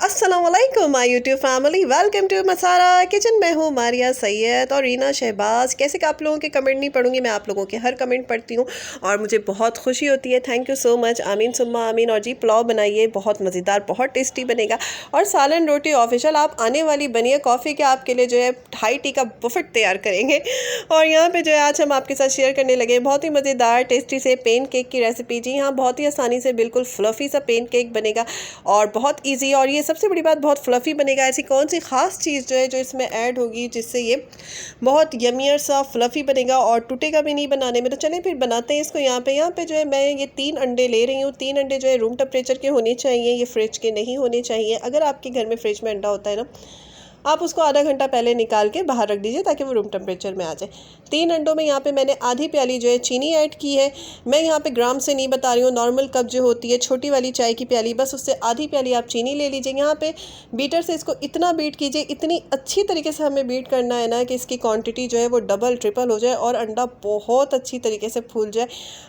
अस्सलाम वालेकुम my YouTube family, welcome to मसारा किचन। मैं हूँ मारिया सैयद और रीना शहबाज। कैसे कि आप लोगों के कमेंट नहीं पढ़ूंगी, मैं आप लोगों के हर कमेंट पढ़ती हूँ और मुझे बहुत खुशी होती है। थैंक यू सो मच, आमीन सुम्मा आमीन। और जी पुलाव बनाइए, बहुत मज़ेदार, बहुत टेस्टी बनेगा। और सालन रोटी ऑफिशियल आप आने वाली बनिए कॉफ़ी के आपके लिए जो है हाई टी का बुफेट तैयार करेंगे। और यहाँ पर जो है आज हम आपके साथ शेयर करने लगे बहुत ही मज़ेदार टेस्टी से पेन केक की रेसिपी। जी हाँ, बहुत ही आसानी से बिल्कुल फ्लफ़ी सा पेन केक बनेगा और बहुत ईजी। और ये सबसे बड़ी बात, बहुत फ्लफ़ी बनेगा। ऐसी कौन सी ख़ास चीज़ जो है जो इसमें ऐड होगी जिससे ये बहुत यमियर सा फ्लफ़ी बनेगा और टूटेगा भी नहीं बनाने में। तो चलें फिर बनाते हैं इसको। यहाँ पे जो है मैं ये 3 अंडे ले रही हूँ। 3 अंडे जो है रूम टेम्परेचर के होने चाहिए, ये फ्रिज के नहीं होने चाहिए। अगर आपके घर में फ्रिज में अंडा होता है ना, आप उसको आधा घंटा पहले निकाल के बाहर रख दीजिए ताकि वो रूम टेम्परेचर में आ जाए। 3 अंडों में यहाँ पे मैंने आधी प्याली जो है चीनी ऐड की है। मैं यहाँ पे ग्राम से नहीं बता रही हूँ, नॉर्मल कप जो होती है छोटी वाली चाय की प्याली, बस उससे आधी प्याली आप चीनी ले लीजिए। यहाँ पे बीटर से इसको इतना बीट कीजिए, इतनी अच्छी तरीके से हमें बीट करना है ना कि इसकी क्वान्टिटी जो है वो डबल ट्रिपल हो जाए और अंडा बहुत अच्छी तरीके से फूल जाए।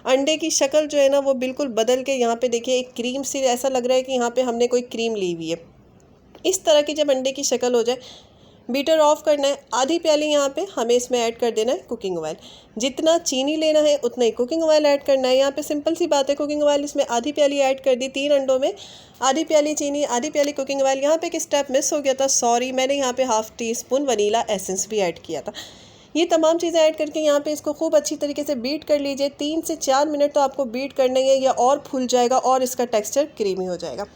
अंडे की शक्ल जो है ना वो बिल्कुल बदल के यहाँ पे देखिए एक क्रीम सी, ऐसा लग रहा है कि यहाँ पे हमने कोई क्रीम ली हुई है। इस तरह की जब अंडे की शक्ल हो जाए, बीटर ऑफ करना है। आधी प्याली यहाँ पे हमें इसमें ऐड कर देना है कुकिंग ऑयल। जितना चीनी लेना है उतना ही कुकिंग ऑयल ऐड करना है। यहाँ पे सिंपल सी बात है, कुकिंग ऑयल इसमें आधी प्याली ऐड कर दी। 3 अंडों में आधी प्याली चीनी, आधी प्याली कुकिंग ऑयल। यहाँ पे एक स्टेप मिस हो गया था, सॉरी, मैंने यहाँ पे half tea spoon vanilla essence भी ऐड किया था। ये तमाम चीज़ें ऐड करके यहाँ पे इसको खूब अच्छी तरीके से बीट कर लीजिए। 3 से 4 मिनट तो आपको बीट करना ही है, या और फूल जाएगा और इसका टेक्स्चर क्रीमी हो जाएगा।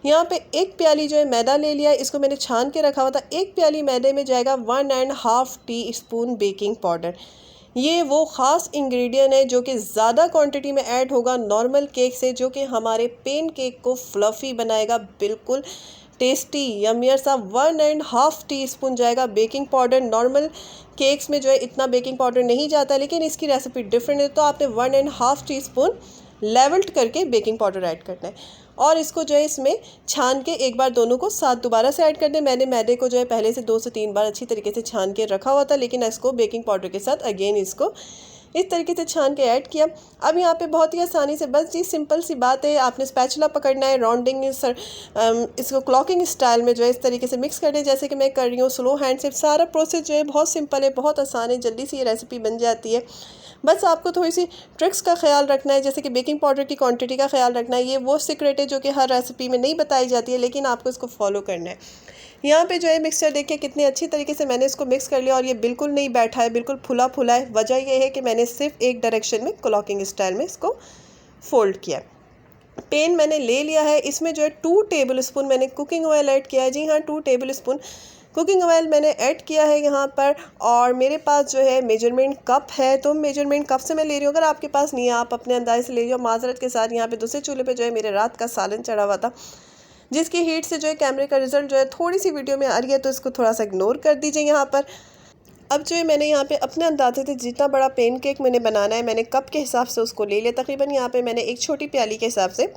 यहाँ पे 1 प्याली जो है मैदा ले लिया, इसको मैंने छान के रखा हुआ था। 1 प्याली मैदे में जाएगा 1.5 टीस्पून बेकिंग पाउडर। ये वो ख़ास इंग्रेडिएंट है जो कि ज़्यादा क्वांटिटी में ऐड होगा नॉर्मल केक से, जो कि हमारे पेन केक को फ्लफ़ी बनाएगा, बिल्कुल टेस्टी यमियर सा। 1.5 टीस्पून जाएगा बेकिंग पाउडर। नॉर्मल केक्स में जो है इतना बेकिंग पाउडर नहीं जाता, लेकिन इसकी रेसिपी डिफरेंट है, तो आपने 1.5 टीस्पून लेवल्ड करके बेकिंग पाउडर ऐड करना है। और इसको जो है इसमें छान के एक बार दोनों को साथ दोबारा से ऐड कर दें। मैंने मैदे को जो है पहले से 2 से 3 बार अच्छी तरीके से छान के रखा हुआ था, लेकिन इसको बेकिंग पाउडर के साथ अगेन इसको इस तरीके से छान के ऐड किया। अब यहाँ पे बहुत ही आसानी से, बस जी सिंपल सी बात है, आपने स्पैचुला पकड़ना है, राउंडिंग इसको क्लॉकिंग स्टाइल में जो है इस तरीके से मिक्स कर दें, जैसे कि मैं कर रही हूँ स्लो हैंड से। सारा प्रोसेस जो है बहुत सिंपल है, बहुत आसान है, जल्दी से ये रेसिपी बन जाती है। बस आपको थोड़ी सी ट्रिक्स का ख्याल रखना है, जैसे कि बेकिंग पाउडर की क्वांटिटी का ख्याल रखना है। ये वो सीक्रेट है जो कि हर रेसिपी में नहीं बताई जाती है, लेकिन आपको इसको फॉलो करना है। यहाँ पे जो है मिक्सचर देखिए कितने अच्छी तरीके से मैंने इसको मिक्स कर लिया और ये बिल्कुल नहीं बैठा है, बिल्कुल फुला फुला है। वजह यह है कि मैंने सिर्फ एक डायरेक्शन में क्लॉकिंग स्टाइल में इसको फोल्ड किया। पेन मैंने ले लिया है, इसमें जो है 2 टेबल स्पून मैंने कुकिंग ऑयल ऐड किया है। जी हाँ, 2 टेबल स्पून कुकिंग ऑयल मैंने ऐड किया है यहाँ पर। और मेरे पास जो है मेजरमेंट कप है, तो मेजरमेंट कप से मैं ले रही हूँ। अगर आपके पास नहीं है, आप अपने अंदाजे से ले रही हो। माजरत के साथ यहाँ पे दूसरे चूल्हे पे जो है मेरे रात का सालन चढ़ा हुआ था, जिसकी हीट से जो है कैमरे का रिजल्ट जो है थोड़ी सी वीडियो में आ रही है, तो इसको थोड़ा सा इग्नोर कर दीजिए यहाँ पर। अब जो है मैंने यहाँ पे अपने अंदाजे से जितना बड़ा पेन केक मैंने बनाना है, मैंने कप के हिसाब से उसको ले लिया। तकरीबन यहाँ पे मैंने एक छोटी प्याली के हिसाब से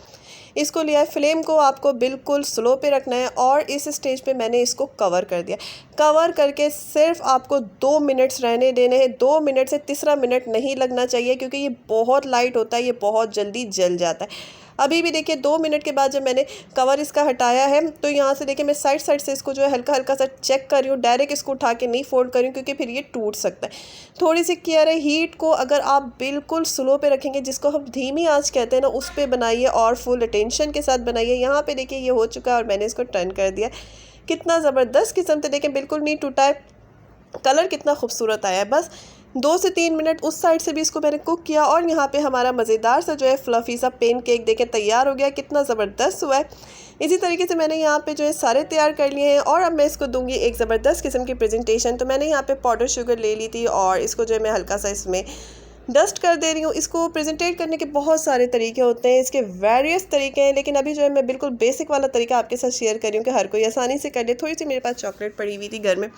इसको लिया है। फ्लेम को आपको बिल्कुल स्लो पे रखना है और इस स्टेज पे मैंने इसको कवर कर दिया। कवर करके सिर्फ आपको 2 मिनट्स रहने देने हैं। 2 मिनट से तीसरा मिनट नहीं लगना चाहिए, क्योंकि ये बहुत लाइट होता है, ये बहुत जल्दी जल जाता है। अभी भी देखिए 2 मिनट के बाद जब मैंने कवर इसका हटाया है, तो यहाँ से देखिए मैं साइड से इसको जो है हल्का हल्का सा चेक कर रही हूँ। डायरेक्ट इसको उठा के नहीं फोल्ड कर रही हूँ, क्योंकि फिर ये टूट सकता है। थोड़ी सी केयर है, हीट को अगर आप बिल्कुल स्लो पे रखेंगे, जिसको हम धीमी आंच कहते हैं ना, उस पर बनाइए और फुल अटेंशन के साथ बनाइए। यहाँ पे देखिए ये हो चुका है और मैंने इसको टर्न कर दिया। कितना ज़बरदस्त किस्म से देखिए बिल्कुल नहीं टूटा है, कलर कितना खूबसूरत आया है। बस 2 से 3 मिनट उस साइड से भी इसको मैंने कुक किया और यहाँ पे हमारा मज़ेदार सा जो है फ्लफ़ी सा पेन केक देखें तैयार हो गया, कितना ज़बरदस्त हुआ है। इसी तरीके से मैंने यहाँ पे जो है सारे तैयार कर लिए हैं और अब मैं इसको दूंगी एक ज़बरदस्त किस्म की प्रेजेंटेशन। तो मैंने यहाँ पे पाउडर शुगर ले ली थी और इसको जो है मैं हल्का सा इसमें डस्ट कर दे रही हूँ। इसको प्रेजेंटेट करने के बहुत सारे तरीके होते हैं, इसके वेरियस तरीके हैं, लेकिन अभी जो है मैं बिल्कुल बेसिक वाला तरीका आपके साथ शेयर कर रही हूँ कि हर कोई आसानी से कर ले। थोड़ी सी मेरे पास चॉकलेट पड़ी हुई थी घर में,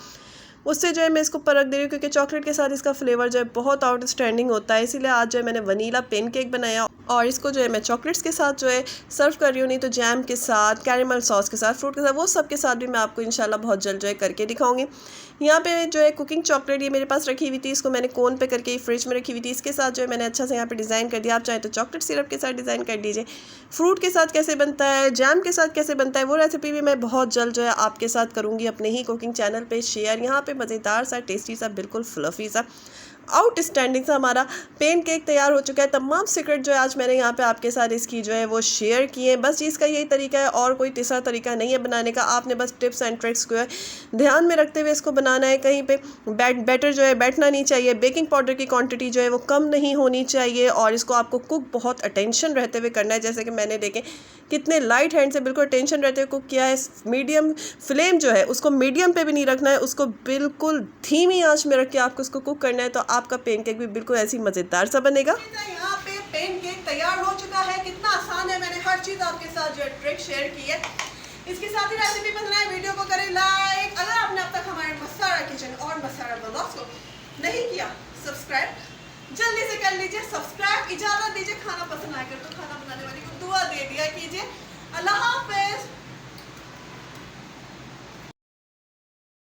उससे जो है मैं इसको परख दे रही हूँ, क्योंकि चॉकलेट के साथ इसका फ्लेवर जो है बहुत आउटस्टैंडिंग होता है। इसीलिए आज जो है मैंने वनीला पेन केक बनाया और इसको जो है मैं चॉकलेट्स के साथ जो है सर्व कर रही हूँ, नहीं तो जैम के साथ, कैरेमल सॉस के साथ, फ्रूट के साथ, वो सब के साथ भी मैं आपको इंशाल्लाह बहुत जल्द जो है करके दिखाऊंगी। यहाँ पे जो है कुकिंग चॉकलेट ये मेरे पास रखी हुई थी, इसको मैंने कोन पे करके फ्रिज में रखी हुई थी। इसके साथ जो है मैंने अच्छा से यहाँ पे डिज़ाइन कर दिया। आप चाहे तो चॉकलेट सिरप के साथ डिज़ाइन कर दीजिए। फ्रूट के साथ कैसे बनता है, जैम के साथ कैसे बनता है, वो रेसिपी भी मैं बहुत जल्द जो है आपके साथ करूँगी अपने ही कुकिंग चैनल पे शेयर। यहाँ पे मज़ेदार सा, टेस्टी सा, बिल्कुल फ्लफ़ी सा, आउटस्टैंडिंग सा हमारा पेन केक तैयार हो चुका है। तमाम सीक्रेट जो है आज मैंने यहाँ पे आपके साथ इसकी जो है वो शेयर किए। बस इसका यही तरीका है और कोई तीसरा तरीका नहीं है बनाने का। आपने बस टिप्स एंड ट्रिक्स को ध्यान में रखते हुए इसको बनाना है। कहीं पे बैटर जो है बैठना नहीं चाहिए। बेकिंग पाउडर की क्वांटिटी जो है वो कम नहीं होनी चाहिए और इसको आपको कुक बहुत अटेंशन रहते हुए करना है। जैसे कि मैंने देखें कितने लाइट हैंड से बिल्कुल टेंशन रहते हुए कुक किया है। मीडियम फ्लेम जो है उसको मीडियम पे भी नहीं रखना है, उसको बिल्कुल धीमी आंच में रख के आपको उसको कुक करना है, तो आपका पेन केक भी बिल्कुल ऐसी मज़ेदार सा बनेगा। यहाँ पे पेन केक तैयार हो चुका है। कितना आसान है, मैंने हर चीज़ आपके साथ जो है ट्रिक शेयर की है। इसके साथ ही रेसिपी पसंद आए वीडियो को करें लाइक। अगर आपने अब तक हमारे मसारा किचन और मसारा ब्लॉग्स को नहीं किया सब्सक्राइब जल्दी से कर लीजिए। सब्सक्राइब इजाज़त दीजिए। खाना पसंद आएगा तो खाना बनाने वाली को दुआ दे दिया कीजिए। अल्लाह हाफ़िज़।